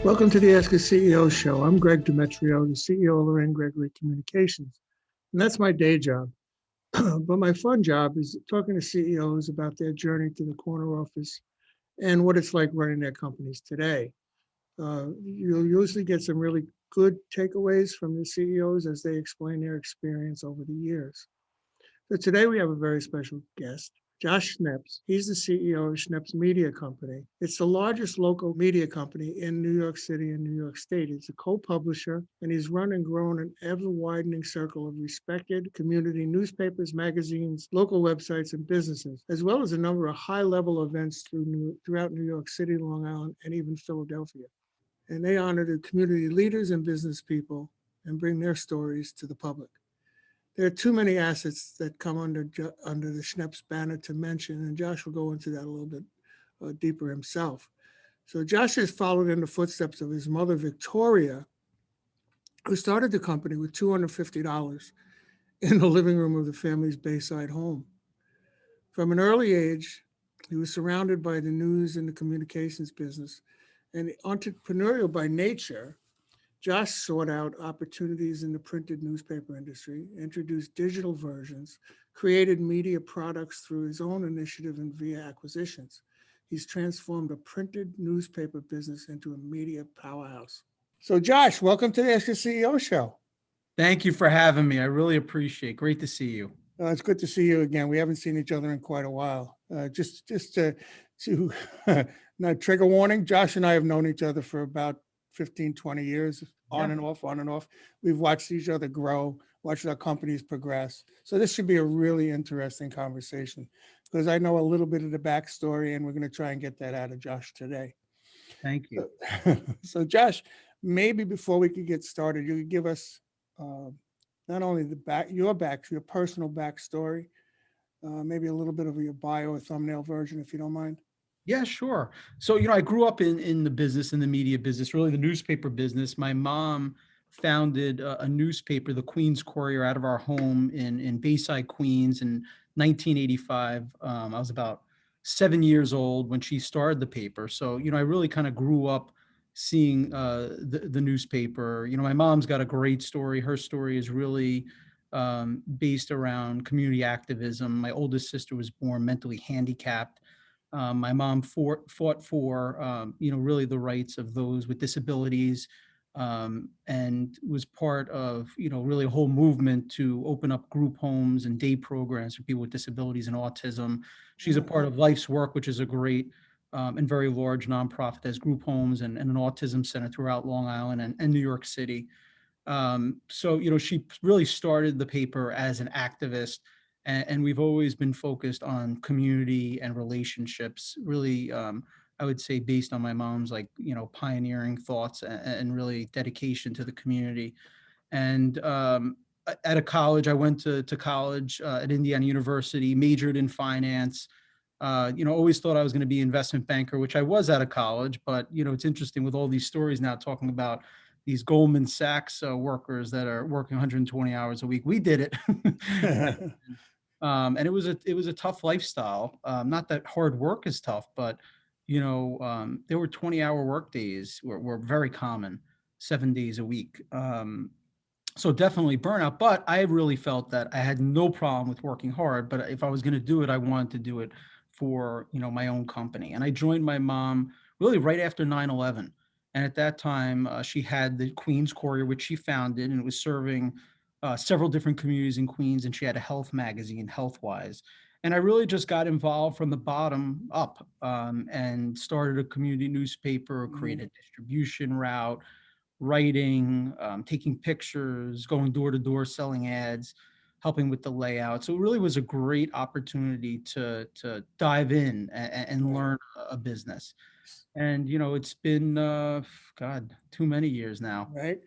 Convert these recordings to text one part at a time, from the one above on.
Welcome to the Ask a CEO show. I'm Greg Demetrio, the CEO of Lorraine Gregory Communications, and that's my day job. But my fun job is talking to CEOs about their journey to the corner office and what it's like running their companies today. You'll usually get some really good takeaways from the CEOs as they explain their experience over the years. So today we have a very special guest, Josh Schneps. He's the CEO of Schneps Media Company. It's the largest local media company in New York City and New York State. It's a co-publisher, and he's run and grown an ever-widening circle of respected community newspapers, magazines, local websites, and businesses, as well as a number of high-level events throughout New York City, Long Island, and even Philadelphia. And they honor the community leaders and business people and bring their stories to the public. There are too many assets that come under the Schneps banner to mention, and Josh will go into that a little bit deeper himself. So Josh has followed in the footsteps of his mother, Victoria, who started the company with $250 in the living room of the family's Bayside home. From an early age, he was surrounded by the news and the communications business, and entrepreneurial by nature. Josh sought out opportunities in the printed newspaper industry, introduced digital versions, created media products through his own initiative and via acquisitions. He's transformed a printed newspaper business into a media powerhouse. So, Josh, welcome to the Ask the CEO show. Thank you for having me. I really appreciate it. Great to see you. It's good to see you again. We haven't seen each other in quite a while. Just to not trigger warning, Josh and I have known each other for about 15, 20 years, on and off. We've watched each other grow, watched our companies progress. So this should be a really interesting conversation because I know a little bit of the backstory, and we're going to try and get that out of Josh today. Thank you. So Josh, maybe before we could get started, you could give us not only your personal backstory, maybe a little bit of your bio or thumbnail version, if you don't mind. Yeah, sure. So, I grew up in the business, in the media business, really the newspaper business. My mom founded a newspaper, the Queens Courier, out of our home in Bayside, Queens in 1985. I was about 7 years old when she started the paper. So, I really kind of grew up seeing the newspaper. My mom's got a great story. Her story is really based around community activism. My oldest sister was born mentally handicapped. My mom fought for, really the rights of those with disabilities, and was part of, really a whole movement to open up group homes and day programs for people with disabilities and autism. She's a part of Life's Work, which is a great and very large nonprofit that has group homes and an autism center throughout Long Island and New York City. So, she really started the paper as an activist, and we've always been focused on community and relationships, really, I would say based on my mom's pioneering thoughts and really dedication to the community. And at a college, I went to college at Indiana University, majored in finance. Always thought I was going to be an investment banker, which I was out of college. But, it's interesting with all these stories now talking about these Goldman Sachs workers that are working 120 hours a week. We did it. And it was a tough lifestyle. Not that hard work is tough, but, there were 20-hour work days were very common, 7 days a week. So definitely burnout, but I really felt that I had no problem with working hard, but if I was going to do it, I wanted to do it for, my own company. And I joined my mom really right after 9/11. And at that time, she had the Queens Courier, which she founded, and it was serving several different communities in Queens. And she had a health magazine, HealthWise. And I really just got involved from the bottom up, and started a community newspaper, created a distribution route, writing, taking pictures, going door to door, selling ads, helping with the layout. So it really was a great opportunity to dive in and learn a business. And, it's been, too many years now. Right.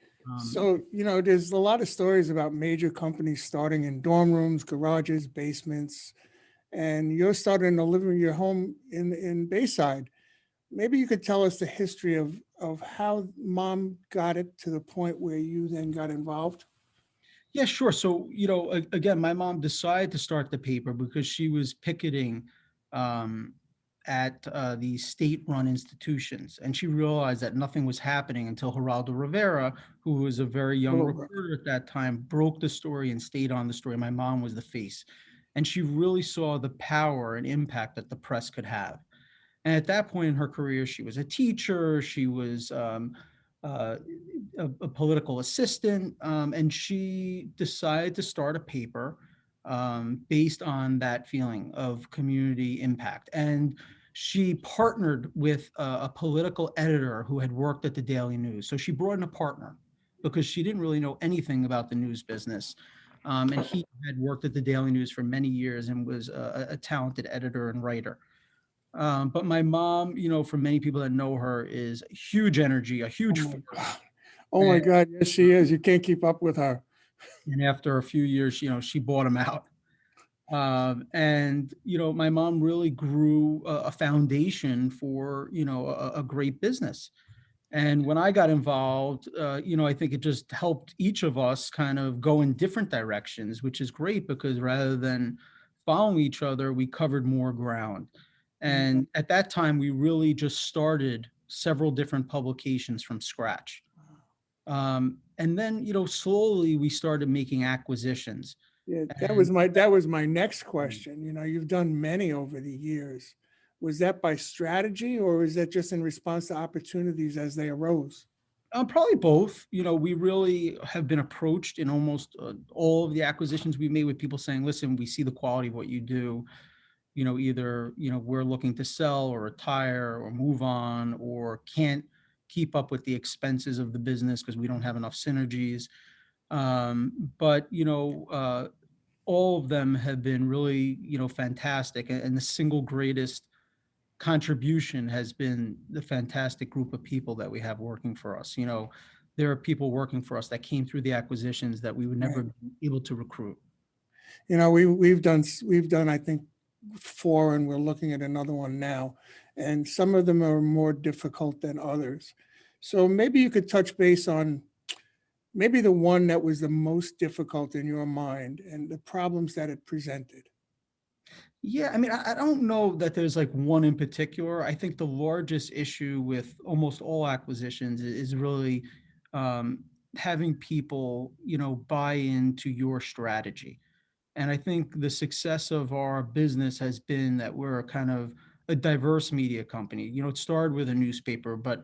So, there's a lot of stories about major companies starting in dorm rooms, garages, basements, and you're starting in the living room of your home in Bayside. Maybe you could tell us the history of how mom got it to the point where you then got involved. Yeah, sure. So, again, my mom decided to start the paper because she was picketing, um, at these state-run institutions, and she realized that nothing was happening until Geraldo Rivera, who was a very young Oh, reporter at that time, broke the story and stayed on the story. My mom was the face, and she really saw the power and impact that the press could have. And at that point in her career, she was a teacher, she was uh, a political assistant, and she decided to start a paper based on that feeling of community impact. And she partnered with a political editor who had worked at the Daily News. So she brought in a partner because she didn't really know anything about the news business. And he had worked at the Daily News for many years and was a talented editor and writer. But my mom, for many people that know her, is huge energy, a oh huge my force. God. Oh my And, God. Yes, she is. You can't keep up with her. and after a few years, she bought him out. And my mom really grew a foundation for a great business. And when I got involved, I think it just helped each of us kind of go in different directions, which is great because rather than following each other, we covered more ground. Mm. And at that time, we really just started several different publications from scratch. And then, slowly we started making acquisitions. Yeah, And that was my next question. You've done many over the years. Was that by strategy or is that just in response to opportunities as they arose? probably both. We really have been approached in almost all of the acquisitions we made with people saying, listen, we see the quality of what you do. Either, we're looking to sell or retire or move on or can't keep up with the expenses of the business because we don't have enough synergies. But, all of them have been really, fantastic. And the single greatest contribution has been the fantastic group of people that we have working for us. There are people working for us that came through the acquisitions that we would never Right. be able to recruit. We've done I think four, and we're looking at another one now, and some of them are more difficult than others. So maybe you could touch base on maybe the one that was the most difficult in your mind and the problems that it presented. Yeah, I mean, I don't know that there's like one in particular. I think the largest issue with almost all acquisitions is really um, having people, buy into your strategy. And I think the success of our business has been that we're a kind of a diverse media company. It started with a newspaper, but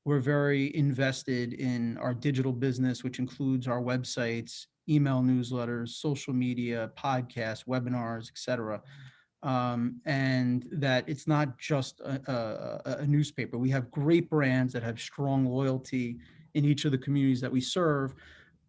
we're very invested in our digital business, which includes our websites, email newsletters, social media, podcasts, webinars, etc. And that it's not just a newspaper. We have great brands that have strong loyalty in each of the communities that we serve,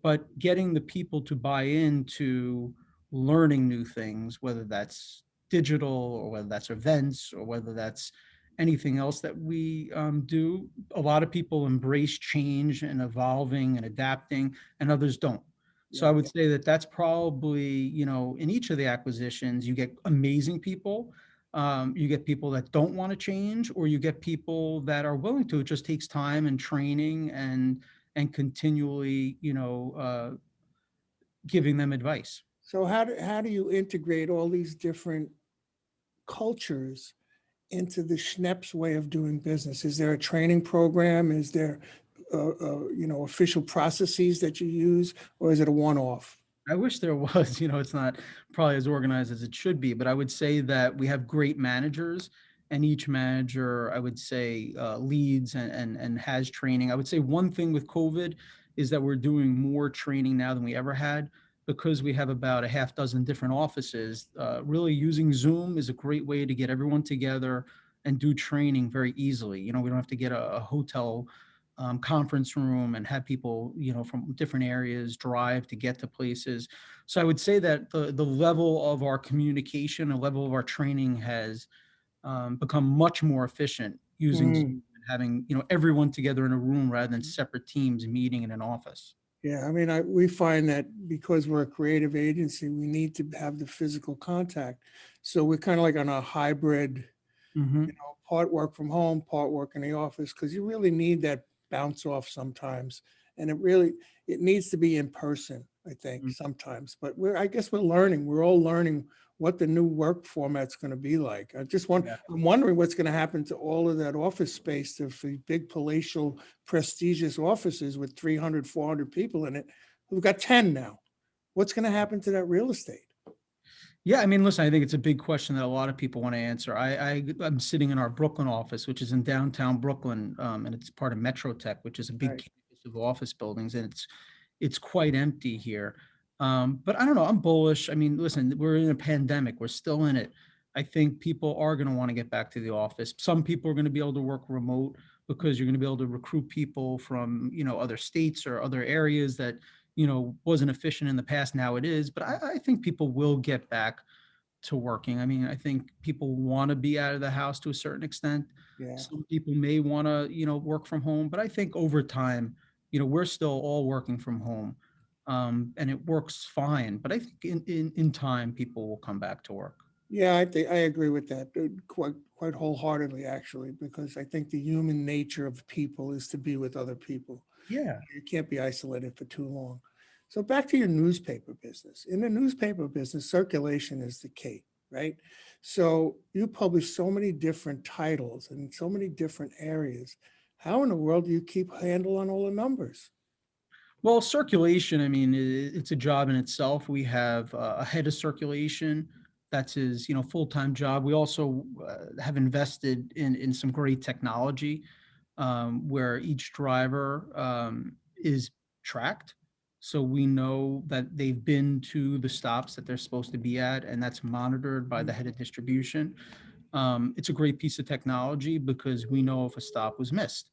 but getting the people to buy into learning new things, whether that's digital or whether that's events or whether that's anything else that we do. A lot of people embrace change and evolving and adapting, and others don't. So Yeah. I would say that that's probably, in each of the acquisitions, you get amazing people. You get people that don't want to change, or you get people that are willing to. It just takes time and training and continually, giving them advice. So how do you integrate all these different cultures into the Schneps way of doing business? Is there a training program? Is there official processes that you use, or is it a one-off? I wish there was, it's not probably as organized as it should be, but I would say that we have great managers, and each manager, I would say, leads and has training. I would say one thing with COVID is that we're doing more training now than we ever had because we have about a half dozen different offices. Really using Zoom is a great way to get everyone together and do training very easily. We don't have to get a hotel conference room and have people, from different areas drive to get to places. So I would say that the level of our communication, the level of our training has become much more efficient using Zoom Mm, and having, everyone together in a room rather than separate teams meeting in an office. yeah, I mean, we find that because we're a creative agency, we need to have the physical contact. So we're kind of like on a hybrid, Hmm. part work from home, part work in the office, because you really need that bounce off sometimes. And it needs to be in person. I think, Mm. sometimes. But I guess we're learning. We're all learning what the new work format's going to be like. Yeah. I'm wondering what's going to happen to all of that office space, to for big palatial, prestigious offices with 300, 400 people in it. We've got 10 now. What's going to happen to that real estate? Yeah, I mean, listen, I think it's a big question that a lot of people want to answer. I'm sitting in our Brooklyn office, which is in downtown Brooklyn, and it's part of Metro Tech, which is a big Right. campus of office buildings, and it's quite empty here. But I don't know, I'm bullish. I mean, listen, we're in a pandemic, we're still in it. I think people are going to want to get back to the office. Some people are going to be able to work remote because you're going to be able to recruit people from, other states or other areas that, wasn't efficient in the past. Now it is, but I think people will get back to working. I mean, I think people want to be out of the house to a certain extent. Yeah. Some people may want to, work from home, but I think over time, we're still all working from home, and it works fine. But I think in time, people will come back to work. Yeah, I think I agree with that, quite wholeheartedly, actually, because I think the human nature of people is to be with other people. Yeah. You can't be isolated for too long. So back to your newspaper business. In the newspaper business, circulation is the key, right? So you publish so many different titles and so many different areas. How in the world do you keep handle on all the numbers? Well, circulation, I mean, it's a job in itself. We have a head of circulation. That's his, full-time job. We also have invested in some great technology, where each driver is tracked. So we know that they've been to the stops that they're supposed to be at, and that's monitored by the head of distribution. It's a great piece of technology because we know if a stop was missed.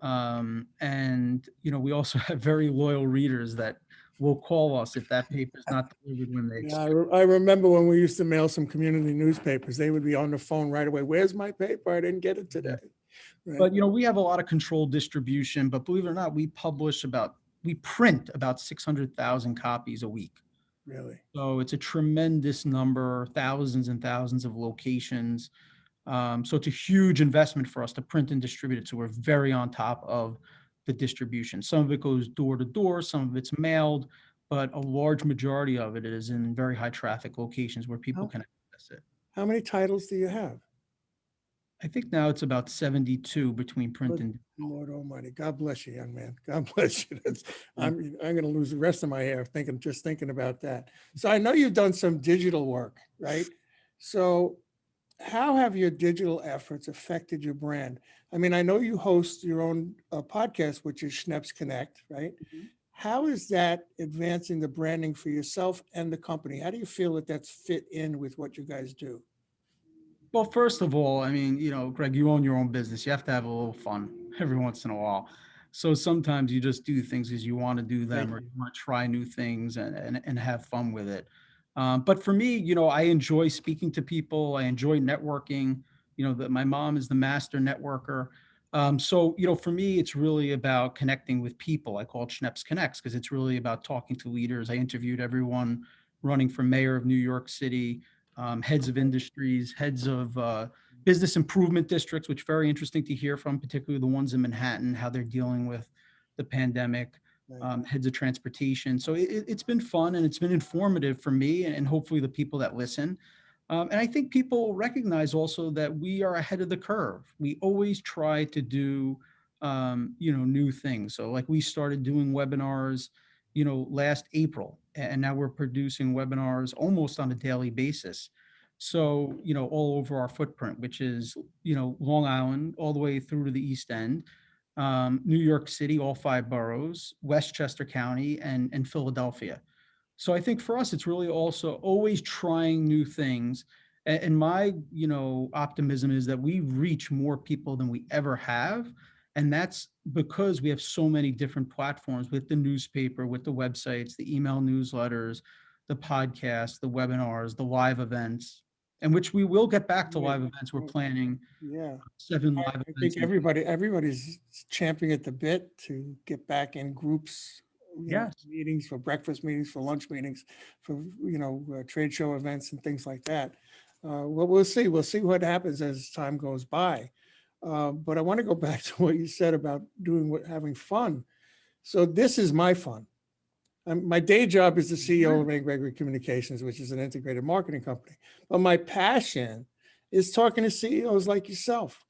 And we also have very loyal readers that will call us if that paper is not delivered when they Yeah, expect. I remember when we used to mail some community newspapers, they would be on the phone right away. Where's my paper? I didn't get it Yeah. today. Right? But we have a lot of controlled distribution. But believe it or not, we print about 600,000 copies a week. Really? So it's a tremendous number, thousands and thousands of locations. So it's a huge investment for us to print and distribute it. So we're very on top of the distribution. Some of it goes door to door, some of it's mailed, but a large majority of it is in very high traffic locations where people How, can access it. how many titles do you have? I think now it's about 72 between print Good and. Lord Almighty. God bless you, young man. God bless you. Mm. I'm going to lose the rest of my hair just thinking about that. So I know you've done some digital work, right? So how have your digital efforts affected your brand? I mean, I know you host your own podcast, which is Schneps Connect, right? How is that advancing the branding for yourself and the company? How do you feel that that's fit in with what you guys do? Well, first of all, I mean, Greg, you own your own business. You have to have a little fun every once in a while. So sometimes you just do things because you want to do Thank them or you. you want to try new things and have fun with it. But for me, I enjoy speaking to people. I enjoy networking. That my mom is the master networker. So, for me, it's really about connecting with people. I call it Schneps Connects because it's really about talking to leaders. I interviewed everyone running for mayor of New York City, heads of industries, heads of business improvement districts, which very interesting to hear from, particularly the ones in Manhattan, how they're dealing with the pandemic, Right. heads of transportation. So it's been fun and it's been informative for me and hopefully the people that listen. And I think people recognize also that we are ahead of the curve. We always try to do, new things. So like we started doing webinars, last April, and now we're producing webinars almost on a daily basis. So, all over our footprint, which is, Long Island, all the way through to the East End, New York City, all five boroughs, Westchester County, and Philadelphia. So I think for us, it's really also always trying new things. And my, optimism is that we reach more people than we ever have. And that's because we have so many different platforms with the newspaper, with the websites, the email newsletters, the podcasts, the webinars, the live events, and which we will get back to Right. live events. We're planning Yeah. 7 I live I events. think everybody's champing at the bit to get back in groups, Yes. meetings, for breakfast meetings, for lunch meetings, for, trade show events and things like that. Well, we'll see. We'll see what happens as time goes by. But I want to go back to what you said about having fun. So this is my fun. My day job is the CEO of Lorraine Gregory Communications, which is an integrated marketing company. But my passion is talking to CEOs like yourself.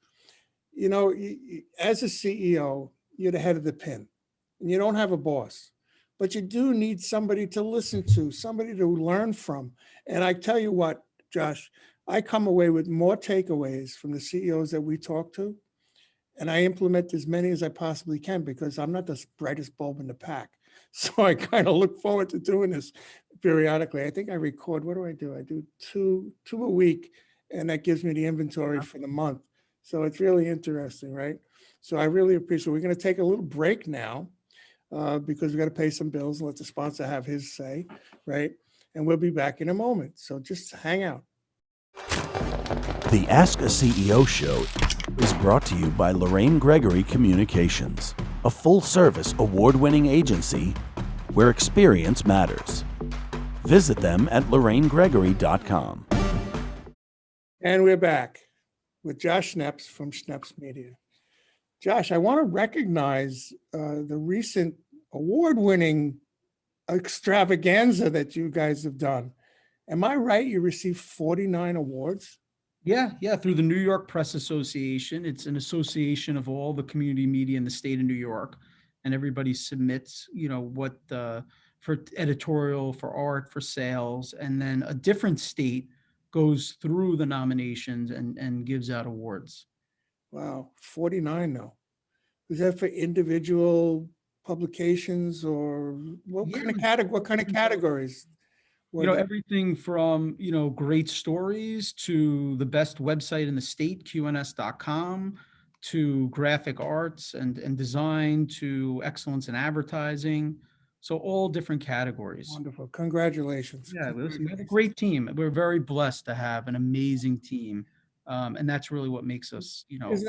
You know, as a CEO, you're the head of the pin and you don't have a boss, but you do need somebody to listen to, somebody to learn from. And I tell you what, Josh, I come away with more takeaways from the CEOs that we talk to, and I implement as many as I possibly can because I'm not the brightest bulb in the pack. So I kind of look forward to doing this periodically. I think I record, what do? I do two a week, and that gives me the inventory for the month. So it's really interesting, right? So I really appreciate it. We're going to take a little break now because we got to pay some bills and let the sponsor have his say, right? And we'll be back in a moment. So just hang out. The Ask a CEO show is brought to you by Lorraine Gregory Communications, a full-service award-winning agency where experience matters. Visit them at lorrainegregory.com. And we're back with Josh Schneps from Schneps Media. Josh, I want to recognize the recent award-winning extravaganza that you guys have done. Am I right? You received 49 awards? Yeah, through the New York Press Association. It's an association of all the community media in the state of New York, and everybody submits, what for editorial, for art, for sales, and then a different state goes through the nominations and gives out awards. Wow, 49 now. Is that for individual publications or what Yeah, kind of categories? everything from, great stories to the best website in the state, qns.com, to graphic arts and design, to excellence in advertising. So all different categories. Wonderful. Congratulations. Yeah, listen, we have a great team. We're very blessed to have an amazing team. And that's really what makes us, Isn't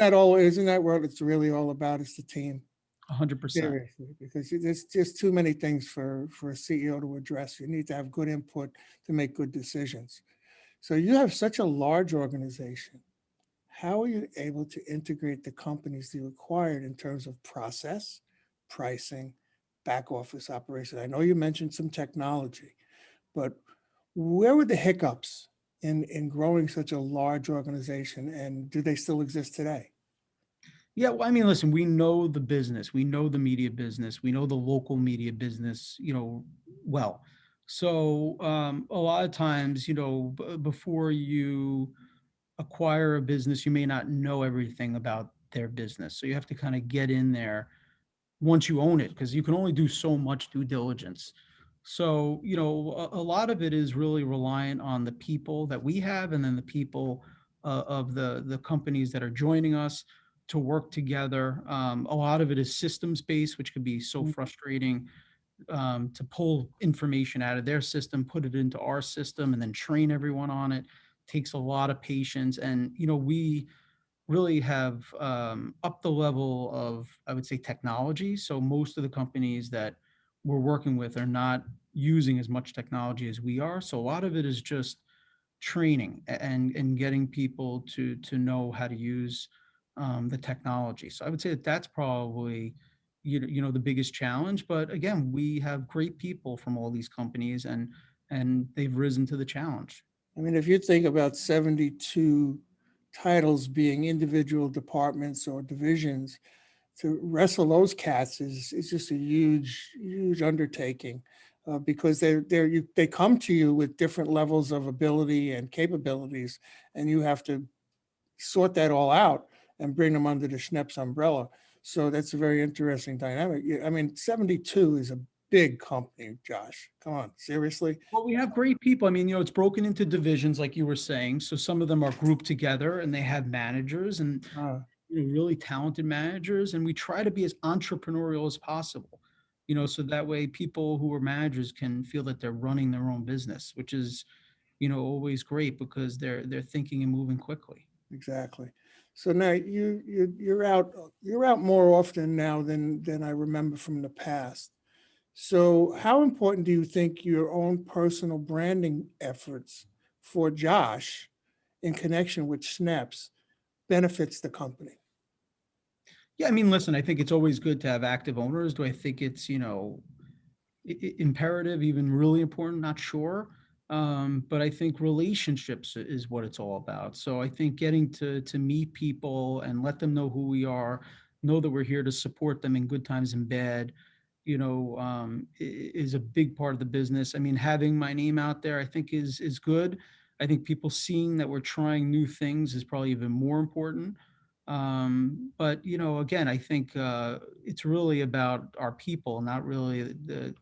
that what it's really all about? It's the team. 100%. Seriously, because there's just too many things for a CEO to address. You need to have good input to make good decisions. So you have such a large organization. How are you able to integrate the companies that you acquired in terms of process, pricing, back office operations? I know you mentioned some technology, but where were the hiccups in growing such a large organization, and do they still exist today? Yeah, well, I mean, listen, we know the business, we know the media business, we know the local media business, well. So a lot of times, before you acquire a business, you may not know everything about their business. So you have to kind of get in there once you own it, because you can only do so much due diligence. So, a lot of it is really reliant on the people that we have, and then the people of the companies that are joining us to work together. A lot of it is systems based, which can be so frustrating, to pull information out of their system, put it into our system, and then train everyone on it. Takes a lot of patience. And, we really have upped the level of, I would say, technology. So most of the companies that we're working with are not using as much technology as we are. So a lot of it is just training and getting people to know how to use the technology. So I would say that that's probably the biggest challenge. But again, we have great people from all these companies, and they've risen to the challenge. I mean, if you think about 72 titles being individual departments or divisions, to wrestle those cats is just a huge undertaking because they come to you with different levels of ability and capabilities, and you have to sort that all out and bring them under the Schneps umbrella. So that's a very interesting dynamic. I mean, 72 is a big company, Josh. Come on, seriously? Well, we have great people. I mean, it's broken into divisions, like you were saying. So some of them are grouped together and they have managers and Uh, really talented managers. And we try to be as entrepreneurial as possible, so that way people who are managers can feel that they're running their own business, which is, always great because they're thinking and moving quickly. exactly. So now you're out more often now than I remember from the past. So how important do you think your own personal branding efforts for Josh in connection with Schneps benefits the company? Yeah, I mean, listen, I think it's always good to have active owners. Do I think it's, imperative, even really important, not sure. But I think relationships is what it's all about. So I think getting to meet people and let them know who we are, know that we're here to support them in good times and bad, is a big part of the business. I mean, having my name out there, I think is good. I think people seeing that we're trying new things is probably even more important. But again, I think it's really about our people, not really the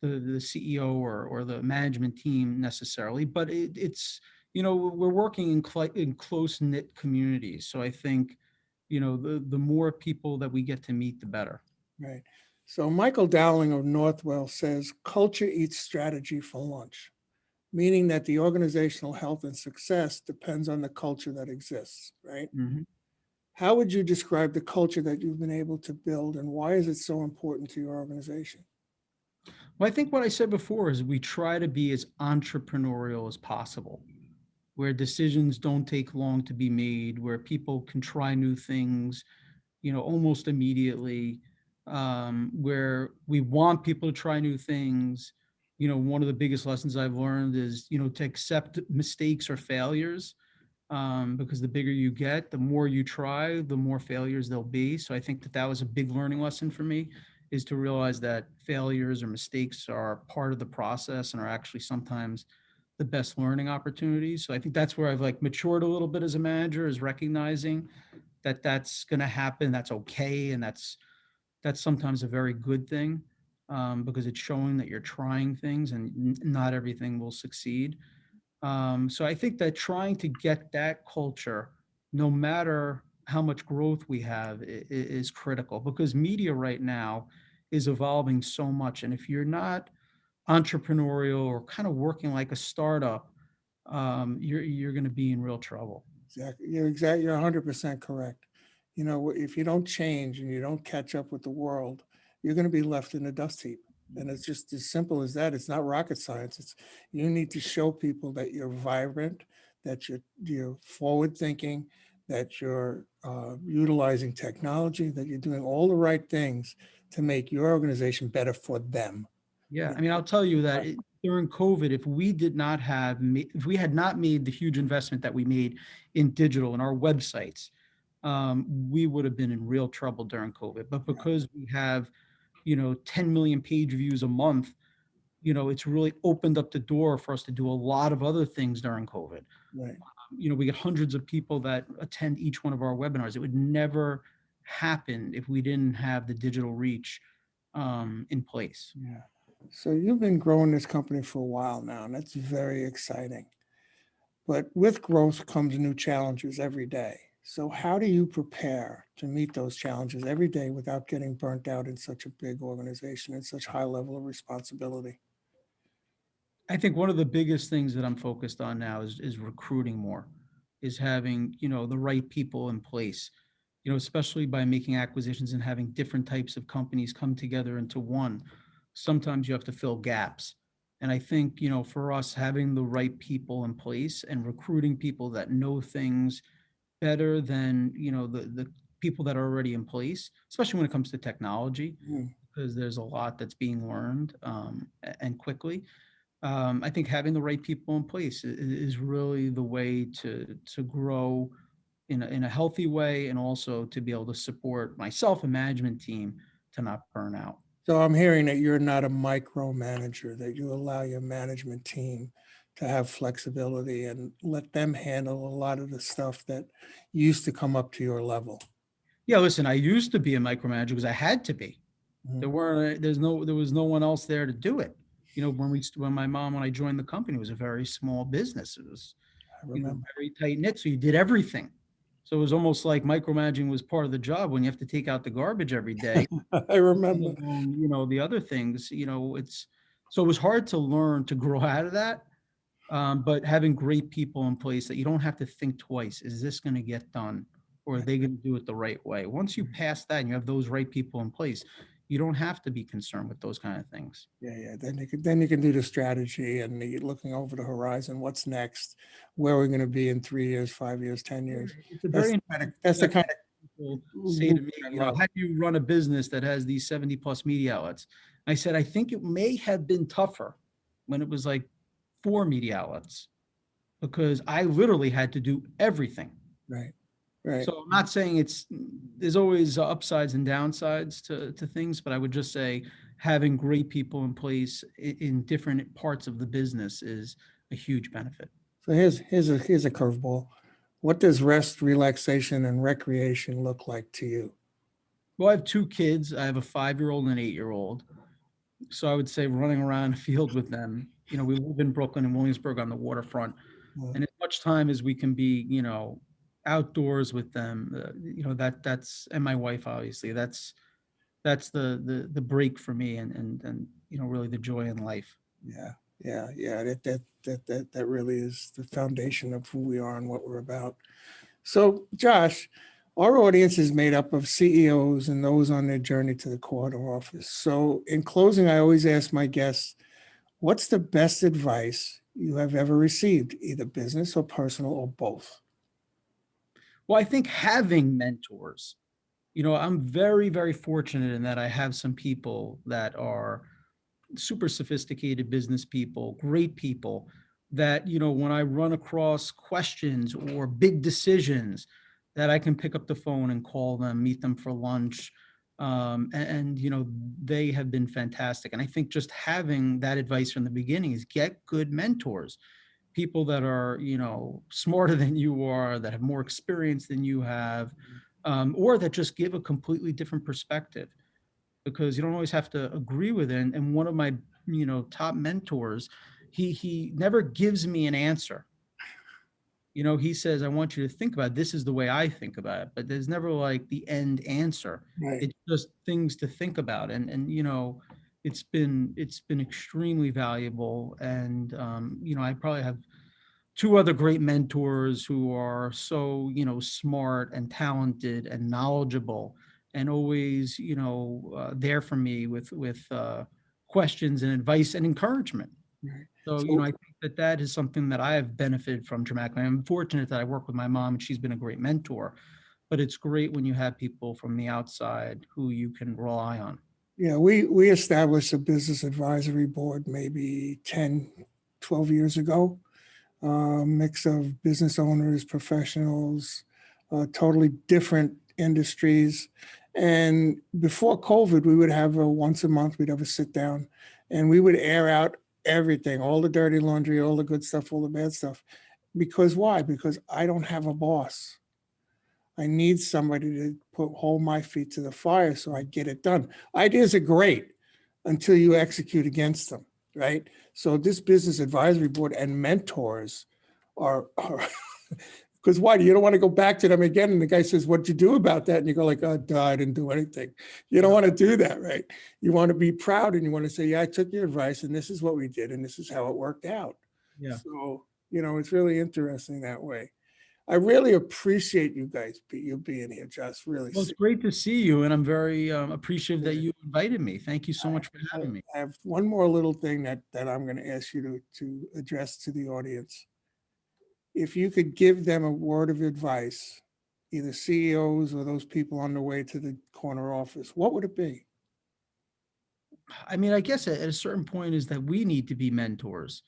CEO or the management team necessarily. But it's we're working in close knit communities, so I think the more people that we get to meet, the better. Right. So Michael Dowling of Northwell says culture eats strategy for lunch, meaning that the organizational health and success depends on the culture that exists, right? Mhm. How would you describe the culture that you've been able to build, and why is it so important to your organization? Well, I think what I said before is we try to be as entrepreneurial as possible, where decisions don't take long to be made, where people can try new things, almost immediately, where we want people to try new things. One of the biggest lessons I've learned is, to accept mistakes or failures, because the bigger you get, the more you try, the more failures there'll be. So I think that was a big learning lesson for me, is to realize that failures or mistakes are part of the process and are actually sometimes the best learning opportunities. So I think that's where I've matured a little bit as a manager, is recognizing that that's going to happen. That's okay. And that's sometimes a very good thing, because it's showing that you're trying things and not everything will succeed. So I think that trying to get that culture, no matter how much growth we have, is critical, because media right now is evolving so much. And if you're not entrepreneurial or kind of working like a startup, you're going to be in real trouble. Exactly. You're 100% correct. If you don't change and you don't catch up with the world, you're going to be left in a dust heap. And it's just as simple as that. It's not rocket science. You need to show people that you're vibrant, that you're forward thinking, that you're utilizing technology, that you're doing all the right things to make your organization better for them. Yeah, I mean, I'll tell you that during COVID, if we had not made the huge investment that we made in digital and our websites, we would have been in real trouble during COVID. But because we have, 10 million page views a month, it's really opened up the door for us to do a lot of other things during COVID. Right. We get hundreds of people that attend each one of our webinars. It would never happen if we didn't have the digital reach in place. Yeah. So you've been growing this company for a while now, and that's very exciting. But with growth comes new challenges every day. So how do you prepare to meet those challenges every day without getting burnt out in such a big organization and such high level of responsibility? I think one of the biggest things that I'm focused on now is recruiting more, is having, the right people in place, especially by making acquisitions and having different types of companies come together into one. Sometimes you have to fill gaps. And I think, for us, having the right people in place and recruiting people that know things better than, the people that are already in place, especially when it comes to technology, Mm. because there's a lot that's being learned, and quickly. I think having the right people in place is really the way to grow in a healthy way, and also to be able to support myself and management team to not burn out. So I'm hearing that you're not a micromanager, that you allow your management team to have flexibility and let them handle a lot of the stuff that used to come up to your level. Yeah, listen, I used to be a micromanager because I had to be. Mhm. There was no one else there to do it. When I joined the company, it was a very small business. It was, I remember. very tight knit. So you did everything. So it was almost like micromanaging was part of the job when you have to take out the garbage every day. I remember. Let alone, the other things, so it was hard to learn to grow out of that. But having great people in place that you don't have to think twice, is this going to get done? Or are they going to do it the right way? Once you pass that and you have those right people in place, you don't have to be concerned with those kind of things. Yeah. Then you can do the strategy and looking over the horizon. What's next? Where are we going to be in 3 years, 5 years, 10 years? It's a That's very that's the kind of people say to me, I love. how do you run a business that has these 70 plus media outlets? I said, I think it may have been tougher when it was like 4 media outlets, because I literally had to do everything. Right. Right. So I'm not saying there's always upsides and downsides to things, but I would just say having great people in place in different parts of the business is a huge benefit. So here's a curveball. What does rest, relaxation, and recreation look like to you? Well, I have 2 kids. I have a 5-year-old and an 8-year-old. So I would say running around the field with them. We live in Brooklyn and Williamsburg on the waterfront, Uh, and as much time as we can be, outdoors with them, that's, and my wife, obviously, that's the break for me, and really the joy in life. Yeah, yeah. That really is the foundation of who we are and what we're about. So, Josh, our audience is made up of CEOs and those on their journey to the corner office. So, in closing, I always ask my guests, what's the best advice you have ever received, either business or personal or both? Well, I think having mentors, I'm very, very fortunate in that I have some people that are super sophisticated business people, great people that, when I run across questions or big decisions, that I can pick up the phone and call them, meet them for lunch. They have been fantastic. And I think just having that advice from the beginning is get good mentors, people that are, smarter than you are, that have more experience than you have, or that just give a completely different perspective, because you don't always have to agree with it. And one of my, top mentors, he never gives me an answer. He says, I want you to think about it. This is the way I think about it, but there's never like the end answer. Right. It's just things to think about. And it's been extremely valuable. And I probably have 2 other great mentors who are so, smart and talented and knowledgeable, and always, there for me with questions and advice and encouragement. Right. So, So, I think that is something that I have benefited from dramatically. I'm fortunate that I work with my mom and she's been a great mentor, but it's great when you have people from the outside who you can rely on. yeah, we established a business advisory board maybe 10, 12 years ago. Mix of business owners, professionals, totally different industries. And before COVID, we would have a once a month, we'd have a sit down and we would air out everything, all the dirty laundry, all the good stuff, all the bad stuff. Because why? Because I don't have a boss. I need somebody to hold my feet to the fire so I get it done. Ideas are great until you execute against them, right? So this business advisory board and mentors are because why? You don't want to go back to them again. And the guy says, what'd you do about that? And you go like, oh, duh, I didn't do anything. You don't want to do that, right? You want to be proud and you want to say, yeah, I took your advice and this is what we did and this is how it worked out. Yeah. So, it's really interesting that way. I really appreciate you guys you being here, Josh. Really. Well, it's great to see you, and I'm very appreciative that you invited me. Thank you so much for having me. I have one more little thing that I'm going to ask you to address to the audience. If you could give them a word of advice, either CEOs or those people on the way to the corner office, what would it be? I mean, I guess at a certain point is that we need to be mentors,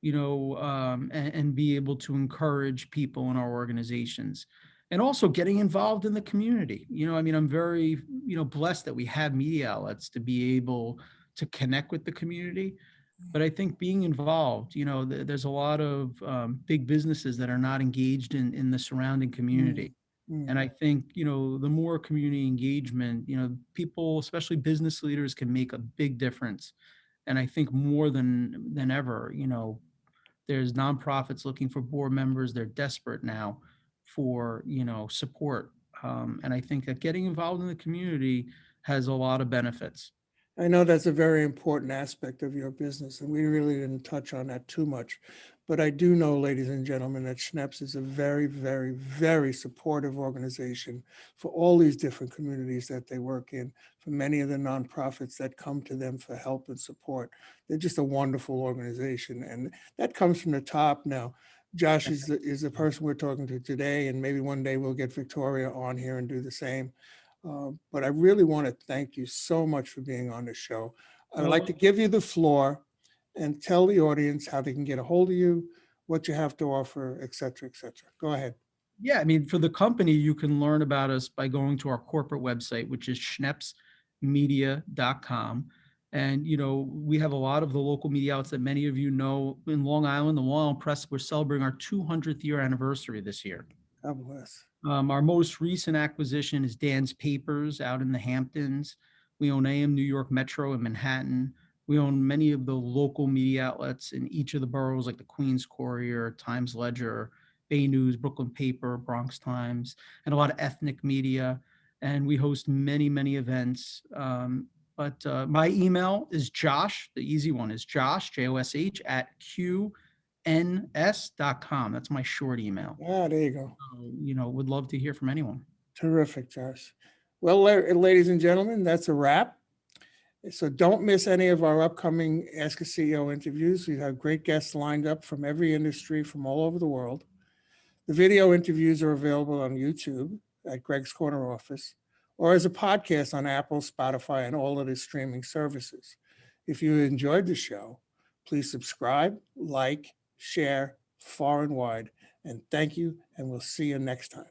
and be able to encourage people in our organizations, and also getting involved in the community. I mean, I'm very, blessed that we have media outlets to be able to connect with the community. But I think being involved, there's a lot of big businesses that are not engaged in the surrounding community. And I think, the more community engagement, people, especially business leaders, can make a big difference. And I think more than ever, there's nonprofits looking for board members. They're desperate now for, support. And I think that getting involved in the community has a lot of benefits. I know that's a very important aspect of your business, and we really didn't touch on that too much. But I do know, ladies and gentlemen, that Schneps is a very, very, very supportive organization for all these different communities that they work in, for many of the nonprofits that come to them for help and support. They're just a wonderful organization, and that comes from the top. Now, Josh is the person we're talking to today, and maybe one day we'll get Victoria on here and do the same. But I really want to thank you so much for being on the show. I would like to give you the floor and tell the audience how they can get a hold of you, what you have to offer, et cetera, et cetera. Go ahead. Yeah, I mean, for the company, you can learn about us by going to our corporate website, which is schnepsmedia.com. And, we have a lot of the local media outlets that many of you know in Long Island, the Long Island Press. We're celebrating our 200th year anniversary this year. God bless. Our most recent acquisition is Dan's Papers out in the Hamptons. We own AM New York Metro in Manhattan. We own many of the local media outlets in each of the boroughs, like the Queens Courier, Times Ledger, Bay News, Brooklyn Paper, Bronx Times, and a lot of ethnic media. And we host many, many events. But my email is Josh, the easy one is Josh, Josh, at qns.com. That's my short email. Ah, there you go. Would love to hear from anyone. Terrific, Josh. Well, ladies and gentlemen, that's a wrap. So don't miss any of our upcoming Ask a CEO interviews. We have great guests lined up from every industry from all over the world. The video interviews are available on YouTube at Greg's Corner Office or as a podcast on Apple, Spotify, and all of the streaming services. If you enjoyed the show, please subscribe, like, share far and wide. And thank you, and we'll see you next time.